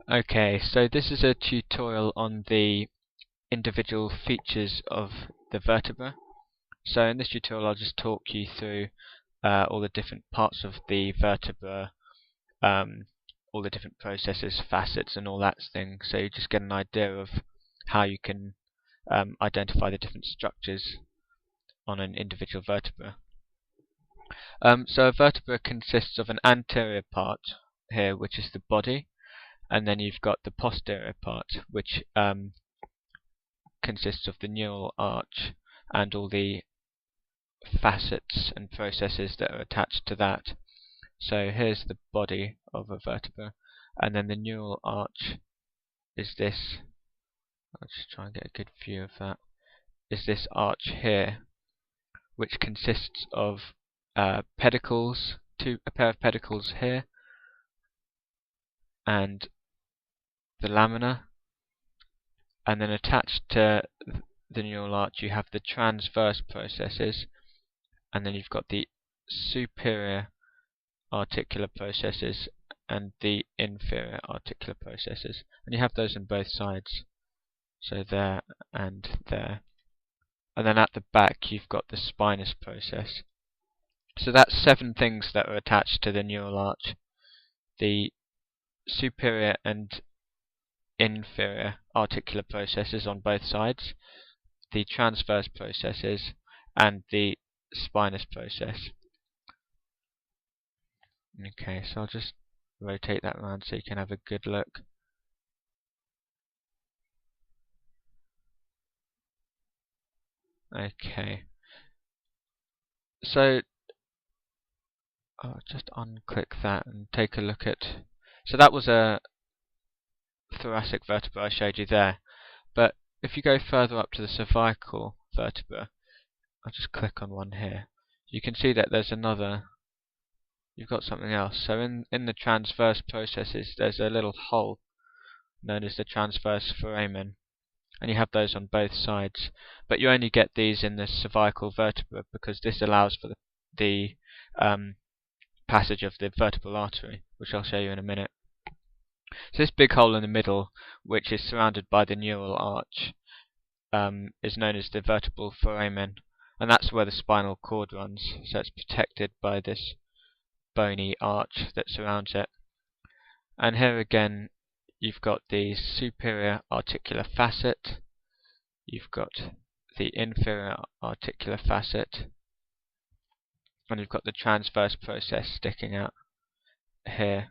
Okay, so this is a tutorial on the individual features of the vertebra. So in this tutorial I'll just talk you through all the different parts of the vertebra, all the different processes, facets and all that thing, so you just get an idea of how you can identify the different structures on an individual vertebra. So a vertebra consists of an anterior part here, which is the body, and then you've got the posterior part, which consists of the neural arch and all the facets and processes that are attached to that. So here's the body of a vertebra, and then the neural arch is this. I'll just try and get a good view of that. Is this arch here, which consists of pedicles, a pair of pedicles here, and the lamina, and then attached to the neural arch you have the transverse processes, and then you've got the superior articular processes and the inferior articular processes, and you have those on both sides, so there and there. And then at the back you've got the spinous process. So that's 7 things that are attached to the neural arch: the superior and inferior articular processes on both sides, the transverse processes, and the spinous process. Okay, so I'll just rotate that around so you can have a good look. Okay, so I'll just unclick that and take a look at. So that was a thoracic vertebra I showed you there, but if you go further up to the cervical vertebra, I'll just click on one here, you can see that there's another, you've got something else. So in the transverse processes there's a little hole known as the transverse foramen, and you have those on both sides, but you only get these in the cervical vertebra because this allows for the passage of the vertebral artery, which I'll show you in a minute. So this big hole in the middle, which is surrounded by the neural arch, is known as the vertebral foramen, and that's where the spinal cord runs, so it's protected by this bony arch that surrounds it. And here again you've got the superior articular facet, you've got the inferior articular facet, and you've got the transverse process sticking out here.